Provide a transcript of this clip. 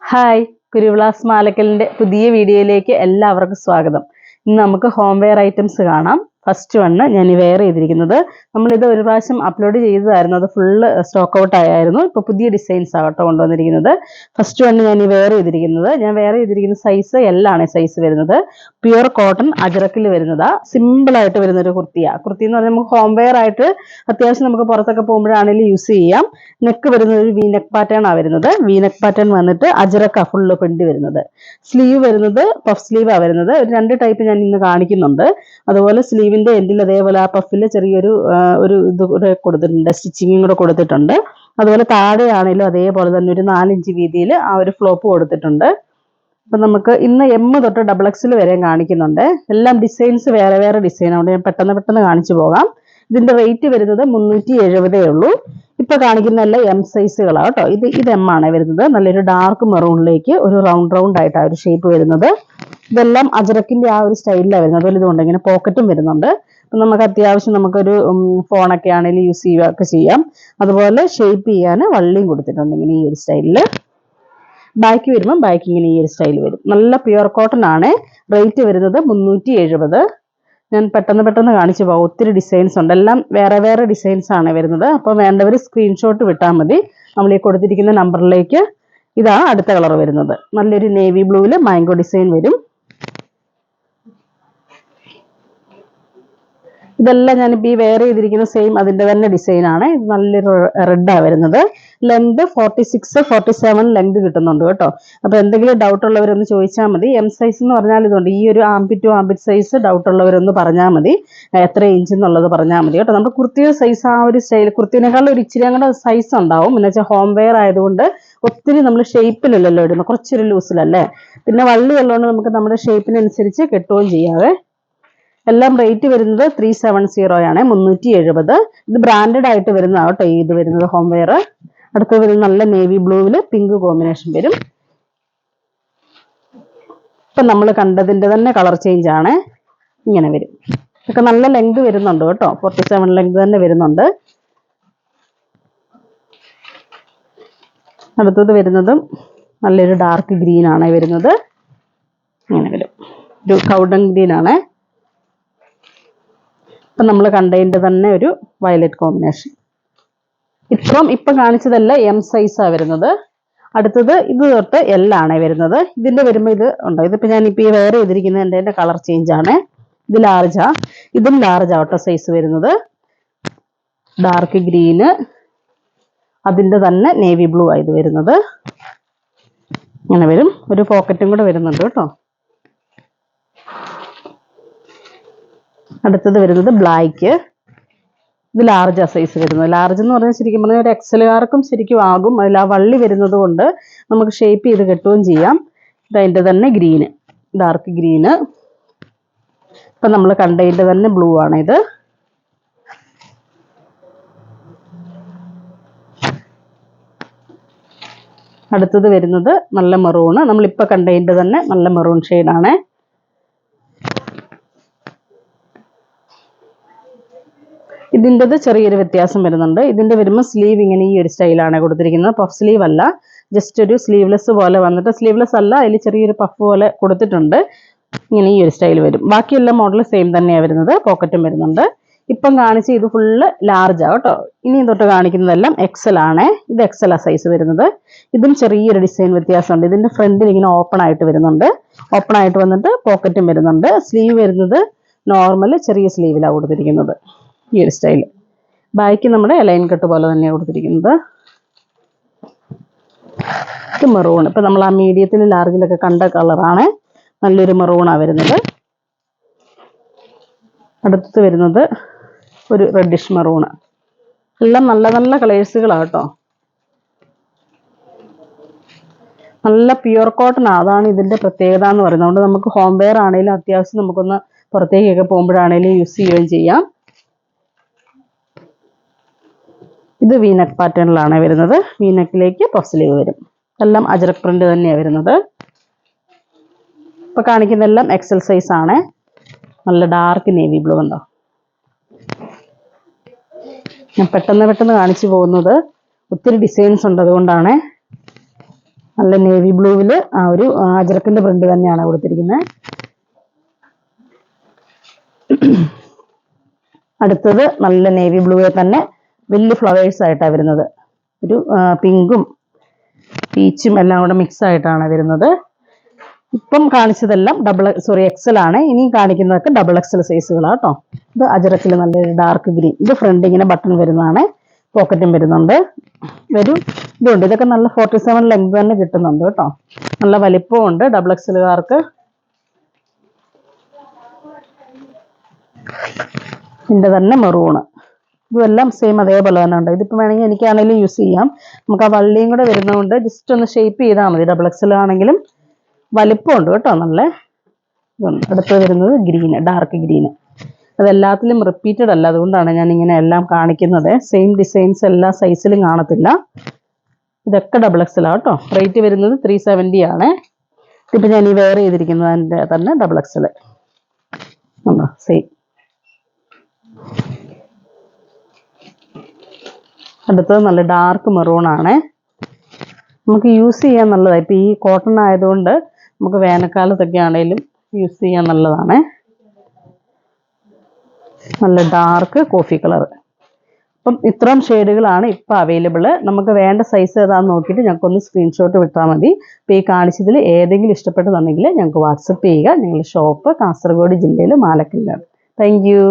Hi, കുരുവിളാസ് മാലക്കലിൻ്റെ പുതിയ വീഡിയോയിലേക്ക് എല്ലാവർക്കും സ്വാഗതം. ഇന്ന് നമുക്ക് ഹോം വെയർ ഐറ്റംസ് കാണാം. ഫസ്റ്റ് വണ്ണ് ഞാൻ ഈ വെയർ ചെയ്തിരിക്കുന്നത്, നമ്മളിത് ഒരു പ്രാവശ്യം അപ്ലോഡ് ചെയ്തതായിരുന്നു, അത് ഫുള്ള് സ്റ്റോക്ക് ഔട്ട് ആയിരുന്നു. ഇപ്പോൾ പുതിയ ഡിസൈൻസ് ആകട്ടോ കൊണ്ടുവന്നിരിക്കുന്നത്. ഫസ്റ്റ് വണ്ണ് ഞാൻ ഈ വെയർ ചെയ്തിരിക്കുന്ന സൈസ് എല്ലാണ് സൈസ് വരുന്നത്. പ്യുവർ കോട്ടൺ അജറക്കിൽ വരുന്നതാ. സിമ്പിളായിട്ട് വരുന്നൊരു കുർത്തിയാണ്. കുർത്തി എന്ന് പറഞ്ഞാൽ നമുക്ക് ഹോം വെയർ ആയിട്ട് അത്യാവശ്യം നമുക്ക് പുറത്തൊക്കെ പോകുമ്പോഴാണെങ്കിലും യൂസ് ചെയ്യാം. നെക്ക് വരുന്നത് ഒരു വീനെക്ക് പാറ്റേൺ ആണ് വരുന്നത്. വീനെക്ക് പാറ്റേൺ വന്നിട്ട് അജറക്ക ഫുള്ള് പ്രിന്റ് വരുന്നത്. സ്ലീവ് വരുന്നത് പഫ് സ്ലീവാണ് വരുന്നത്. ഒരു രണ്ട് ടൈപ്പ് ഞാൻ ഇന്ന് കാണിക്കുന്നുണ്ട്. അതുപോലെ സ്ലീവിന്റെ എൻഡിൽ അതേപോലെ ആ പഫിൽ ചെറിയൊരു ഇത് കൂടെ കൊടുത്തിട്ടുണ്ട്, സ്റ്റിച്ചിങ്ങും കൂടെ കൊടുത്തിട്ടുണ്ട്. അതുപോലെ താഴെയാണെങ്കിലും അതേപോലെ തന്നെ ഒരു 4 ഇഞ്ച് വീതിയിൽ ആ ഒരു ഫ്ലോപ്പ് കൊടുത്തിട്ടുണ്ട്. അപ്പം നമുക്ക് ഇന്ന് M തൊട്ട് XXL വരെയും കാണിക്കുന്നുണ്ട്. എല്ലാം ഡിസൈൻസ് വേറെ വേറെ ഡിസൈനാണ്. ഞാൻ പെട്ടെന്ന് കാണിച്ചു പോകാം. ഇതിന്റെ റേറ്റ് വരുന്നത് 370 ഉള്ളൂ. ഇപ്പൊ കാണിക്കുന്നതല്ല M സൈസുകളാണ് കേട്ടോ. ഇത് M ആണ് വരുന്നത്. നല്ലൊരു ഡാർക്ക് മെറൂണിലേക്ക് ഒരു റൗണ്ട് ആയിട്ട് ആ ഒരു ഷേപ്പ് വരുന്നത്. ഇതെല്ലാം അജറക്കിന്റെ ആ ഒരു സ്റ്റൈലിലാണ് വരുന്നത്. അതുപോലെ ഇതുകൊണ്ട് ഇങ്ങനെ പോക്കറ്റും വരുന്നുണ്ട്. അപ്പം നമുക്ക് അത്യാവശ്യം നമുക്കൊരു ഫോണൊക്കെ ആണെങ്കിലും യൂസ് ചെയ്യുകയൊക്കെ ചെയ്യാം. അതുപോലെ ഷേപ്പ് ചെയ്യാൻ വള്ളിയും കൊടുത്തിട്ടുണ്ട് ഇങ്ങനെ ഈ ഒരു സ്റ്റൈലിൽ. ബാക്ക് വരുമ്പോൾ ബാക്ക് ഇങ്ങനെ ഈ ഒരു സ്റ്റൈൽ വരും. നല്ല പ്യുവർ കോട്ടൺ ആണ്. റേറ്റ് വരുന്നത് 370. ഞാൻ പെട്ടെന്ന് കാണിച്ചു പോകാം. ഒത്തിരി ഡിസൈൻസ് ഉണ്ട്. എല്ലാം വേറെ വേറെ ഡിസൈൻസ് ആണ് വരുന്നത്. അപ്പോൾ വേണ്ടവർ സ്ക്രീൻഷോട്ട് വിട്ടാൽ മതി. നമ്മൾ ഈ കൊടുത്തിരിക്കുന്ന നമ്പറിലേക്ക്. ഇതാണ് അടുത്ത കളർ വരുന്നത്. നല്ലൊരു നേവി ബ്ലൂവിൽ മാംഗോ ഡിസൈൻ വരും. ഇതെല്ലാം ഞാനിപ്പോൾ ഈ വെയർ ചെയ്തിരിക്കുന്ന സെയിം അതിൻ്റെ തന്നെ ഡിസൈനാണ്. ഇത് നല്ലൊരു റെഡാണ് വരുന്നത്. ലെങ്ത് 46, 47 ലെങ്ത് കിട്ടുന്നുണ്ട് കേട്ടോ. അപ്പോൾ എന്തെങ്കിലും ഡൗട്ട് ഉള്ളവരൊന്ന് ചോദിച്ചാൽ മതി. M സൈസ് എന്ന് പറഞ്ഞാൽ ഇതുണ്ട്. ഈ ഒരു armpit to armpit size doubt ഉള്ളവരൊന്ന് പറഞ്ഞാൽ മതി. എത്ര ഇഞ്ച് എന്നുള്ളത് പറഞ്ഞാൽ മതി കേട്ടോ. നമ്മുടെ കുർത്തിയുടെ സൈസ് ആ ഒരു സ്റ്റൈൽ കുർത്തിനേക്കാളും ഒരു ഇച്ചിരി അങ്ങോട്ട് സൈസ് ഉണ്ടാവും. എന്ന് വെച്ചാൽ ഹോം വെയർ ആയതുകൊണ്ട് ഒത്തിരി നമ്മൾ ഷേപ്പിലല്ലല്ലോ ഇടുന്നത്, കുറച്ചൊരു ലൂസിലല്ലേ. പിന്നെ വള്ളി ഉള്ളതുകൊണ്ട് നമുക്ക് നമ്മുടെ ഷേപ്പിനനുസരിച്ച് കെട്ടുകയും ചെയ്യാവേ. എല്ലാം റേറ്റ് വരുന്നത് 370 ആണ്, 370. ഇത് ബ്രാൻഡഡ് ആയിട്ട് വരുന്നതാണ് കേട്ടോ. ഇത് വരുന്നത് ഹോം വെയർ. അടുത്ത് വരുന്നത് നല്ല നേവി ബ്ലൂവിൽ പിങ്ക് കോമ്പിനേഷൻ വരും. ഇപ്പം നമ്മൾ കണ്ടതിൻ്റെ തന്നെ കളർ ചേഞ്ച് ആണ്. ഇങ്ങനെ വരും. ഇതൊക്കെ നല്ല ലെങ്ത് വരുന്നുണ്ട് കേട്ടോ. 47 ലെങ്ത് തന്നെ വരുന്നുണ്ട്. അടുത്തത് വരുന്നതും നല്ലൊരു ഡാർക്ക് ഗ്രീൻ ആണ് വരുന്നത്. ഇങ്ങനെ വരും. ഒരു കൗഡൻ ഗ്രീൻ ആണ്. ഇപ്പം നമ്മൾ കണ്ടതിൻ്റെ തന്നെ ഒരു വയലറ്റ് കോമ്പിനേഷൻ. ഇപ്പം കാണിച്ചതല്ല M സൈസാണ് വരുന്നത്. അടുത്തത് ഇത് തൊട്ട് L ആണ് വരുന്നത്. ഇതിൻ്റെ വരുമ്പോൾ ഇത് ഉണ്ടോ, ഇതിപ്പോൾ ഞാനിപ്പോൾ ഈ വെയർ ചെയ്തിരിക്കുന്നത് എൻ്റെ കളർ ചേഞ്ച് ആണ്. ഇത് ലാർജാ. ഇതും ലാർജ് ആട്ടോ സൈസ് വരുന്നത്. ഡാർക്ക് ഗ്രീന്, അതിൻ്റെ തന്നെ നേവി ബ്ലൂ ആണ് ഇത് വരുന്നത്. ഇങ്ങനെ വരും. ഒരു പോക്കറ്റും കൂടെ വരുന്നുണ്ട് കേട്ടോ. അടുത്തത് വരുന്നത് ബ്ലാക്ക്. ഇത് ലാർജ് സൈസ് വരുന്നത്. ലാർജ് എന്ന് പറഞ്ഞാൽ ശരിക്കും പറഞ്ഞാൽ ഒരു XL ശരിക്കും ആകും. അതിൽ ആ വള്ളി വരുന്നത് കൊണ്ട് നമുക്ക് ഷേപ്പ് ചെയ്ത് കെട്ടുകയും ചെയ്യാം. ഇതതിൻ്റെ തന്നെ ഗ്രീന്, ഡാർക്ക് ഗ്രീന്. ഇപ്പം നമ്മൾ കണ്ടതിൻ്റെ തന്നെ ബ്ലൂ ആണ് ഇത്. അടുത്തത് വരുന്നത് നല്ല മെറൂണ്. നമ്മളിപ്പോൾ കണ്ടതിൻ്റെ തന്നെ നല്ല മെറൂൺ ഷെയ്ഡാണ്. ഇതിൻ്റെത് ചെറിയൊരു വ്യത്യാസം വരുന്നുണ്ട്. ഇതിൻ്റെ വരുമ്പോൾ സ്ലീവ് ഇങ്ങനെ ഈ ഒരു സ്റ്റൈലാണ് കൊടുത്തിരിക്കുന്നത്. പഫ് സ്ലീവ് അല്ല, ജസ്റ്റ് ഒരു സ്ലീവ്ലെസ് പോലെ വന്നിട്ട്, സ്ലീവ്ലെസ് അല്ല, അതിൽ ചെറിയൊരു പഫ് പോലെ കൊടുത്തിട്ടുണ്ട്. ഇങ്ങനെ ഈ ഒരു സ്റ്റൈൽ വരും. ബാക്കിയെല്ലാം മോഡൽ സെയിം തന്നെയാണ് വരുന്നത്. പോക്കറ്റും വരുന്നുണ്ട്. ഇപ്പം കാണിച്ച് ഇത് ഫുള്ള് ലാർജാണ് കേട്ടോ. ഇനി തൊട്ട് കാണിക്കുന്നതെല്ലാം XL ആണ്. ഇത് XL സൈസ് വരുന്നത്. ഇതും ചെറിയൊരു ഡിസൈൻ വ്യത്യാസമുണ്ട്. ഇതിൻ്റെ ഫ്രണ്ടിൽ ഇങ്ങനെ ഓപ്പൺ ആയിട്ട് വരുന്നുണ്ട്. ഓപ്പൺ ആയിട്ട് വന്നിട്ട് പോക്കറ്റും വരുന്നുണ്ട്. സ്ലീവ് വരുന്നത് നോർമൽ ചെറിയ സ്ലീവിലാണ് കൊടുത്തിരിക്കുന്നത്. ഈ ഒരു സ്റ്റൈൽ. ബാക്ക് നമ്മുടെ ലൈൻ കട്ട് പോലെ തന്നെയാണ് കൊടുത്തിരിക്കുന്നത്. ഇത് മെറൂൺ. ഇപ്പം നമ്മൾ ആ മീഡിയത്തിൽ ലാർജിലൊക്കെ കണ്ട കളറാണ്. നല്ലൊരു മെറൂണാണ് വരുന്നത്. അടുത്ത് വരുന്നത് ഒരു റെഡിഷ് മെറൂണ്. എല്ലാം നല്ല നല്ല കളേഴ്സുകളാണ് കേട്ടോ. നല്ല പ്യുവർ കോട്ടൺ. അതാണ് ഇതിൻ്റെ പ്രത്യേകത എന്ന് പറയുന്നത്. അതുകൊണ്ട് നമുക്ക് ഹോം വെയർ ആണെങ്കിലും അത്യാവശ്യം നമുക്കൊന്ന് പുറത്തേക്കൊക്കെ പോകുമ്പോഴാണെങ്കിലും യൂസ് ചെയ്യുകയും ചെയ്യാം. ഇത് വീനെക്ക് പാറ്റേണിലാണ് വരുന്നത്. വീനെക്കിലേക്ക് പഫ് സ്ലീവ് വരും. എല്ലാം അജറക് പ്രിന്റ് തന്നെയാണ് വരുന്നത്. ഇപ്പോൾ കാണിക്കുന്നതെല്ലാം XL സൈസ് ആണ്. നല്ല ഡാർക്ക് നേവി ബ്ലൂ ഉണ്ടോ. ഞാൻ പെട്ടെന്ന് കാണിച്ചു പോകുന്നത്. ഒത്തിരി ഡിസൈൻസ് ഉണ്ട്, അതുകൊണ്ടാണ്. നല്ല നേവി ബ്ലൂവിൽ ആ ഒരു അജറക്കിന്റെ പ്രിന്റ് തന്നെയാണ് കൊടുത്തിരിക്കുന്നത്. അടുത്തത് നല്ല നേവി ബ്ലൂവിൽ തന്നെ വലിയ ഫ്ലവേഴ്സ് ആയിട്ടാണ് വരുന്നത്. ഒരു പിങ്കും പീച്ചും എല്ലാം കൂടെ മിക്സ് ആയിട്ടാണ് വരുന്നത്. ഇപ്പം കാണിച്ചതെല്ലാം എക്സൽ ആണ്. ഇനി കാണിക്കുന്നതൊക്കെ ഡബിൾ എക്സൽ സൈസുകളാണ് കേട്ടോ. ഇത് അജറക്കിൽ നല്ലൊരു ഡാർക്ക് ഗ്രീൻ. ഇത് ഫ്രണ്ട് ഇങ്ങനെ ബട്ടൺ വരുന്നതാണ്. പോക്കറ്റും വരുന്നുണ്ട്. ഇതുണ്ട്. ഇതൊക്കെ നല്ല 47 ലെങ്ത് തന്നെ കിട്ടുന്നുണ്ട് കേട്ടോ. നല്ല വലിപ്പവും ഉണ്ട് ഡബിൾ എക്സലുകാർക്ക്. ഇതിന്റെ തന്നെ മെറൂണ്. ഇതെല്ലാം സെയിം അതേപോലെ തന്നെ ഉണ്ട്. ഇതിപ്പോൾ വേണമെങ്കിൽ എനിക്കാണെങ്കിലും യൂസ് ചെയ്യാം. നമുക്ക് ആ വള്ളിയും കൂടെ വരുന്നതുകൊണ്ട് ജസ്റ്റ് ഒന്ന് ഷേപ്പ് ചെയ്താൽ മതി. ഡബിൾ എക്സൽ ആണെങ്കിലും വലിപ്പമുണ്ട് കേട്ടോ. നല്ല അടുത്ത് വരുന്നത് ഗ്രീന്, ഡാർക്ക് ഗ്രീന്. അതെല്ലാത്തിലും റിപ്പീറ്റഡ് അല്ല, അതുകൊണ്ടാണ് ഞാൻ ഇങ്ങനെ എല്ലാം കാണിക്കുന്നത്. സെയിം ഡിസൈൻസ് എല്ലാ സൈസിലും കാണത്തില്ല. ഇതൊക്കെ ഡബിൾ എക്സൽ കേട്ടോ. റേറ്റ് വരുന്നത് 370 ആണ്. ഇതിപ്പോൾ ഞാൻ ഈ വെയർ ചെയ്തിരിക്കുന്നതിൻ്റെ തന്നെ ഡബിൾ എക്സൽ സെയിം. അടുത്തത് നല്ല ഡാർക്ക് മെറൂൺ ആണ്. നമുക്ക് യൂസ് ചെയ്യാൻ നല്ലതാണ്. ഇപ്പം ഈ കോട്ടൺ ആയതുകൊണ്ട് നമുക്ക് വേനൽക്കാലത്തൊക്കെ ആണെങ്കിലും യൂസ് ചെയ്യാൻ നല്ലതാണ്. നല്ല ഡാർക്ക് കോഫി കളർ. അപ്പം ഇത്രയും ഷെയ്ഡുകളാണ് ഇപ്പം അവൈലബിൾ. നമുക്ക് വേണ്ട സൈസ് ഏതാണെന്ന് നോക്കിയിട്ട് ഞങ്ങൾക്കൊന്ന് സ്ക്രീൻഷോട്ട് വിട്ടാൽ മതി. അപ്പോൾ ഈ കാണിച്ചതിൽ ഏതെങ്കിലും ഇഷ്ടപ്പെട്ടെന്നുണ്ടെങ്കിൽ ഞങ്ങൾക്ക് വാട്സപ്പ് ചെയ്യുക. ഞങ്ങളുടെ ഷോപ്പ് കാസർഗോഡ് ജില്ലയിൽ മാലക്കല്ലാണ്. Thank you.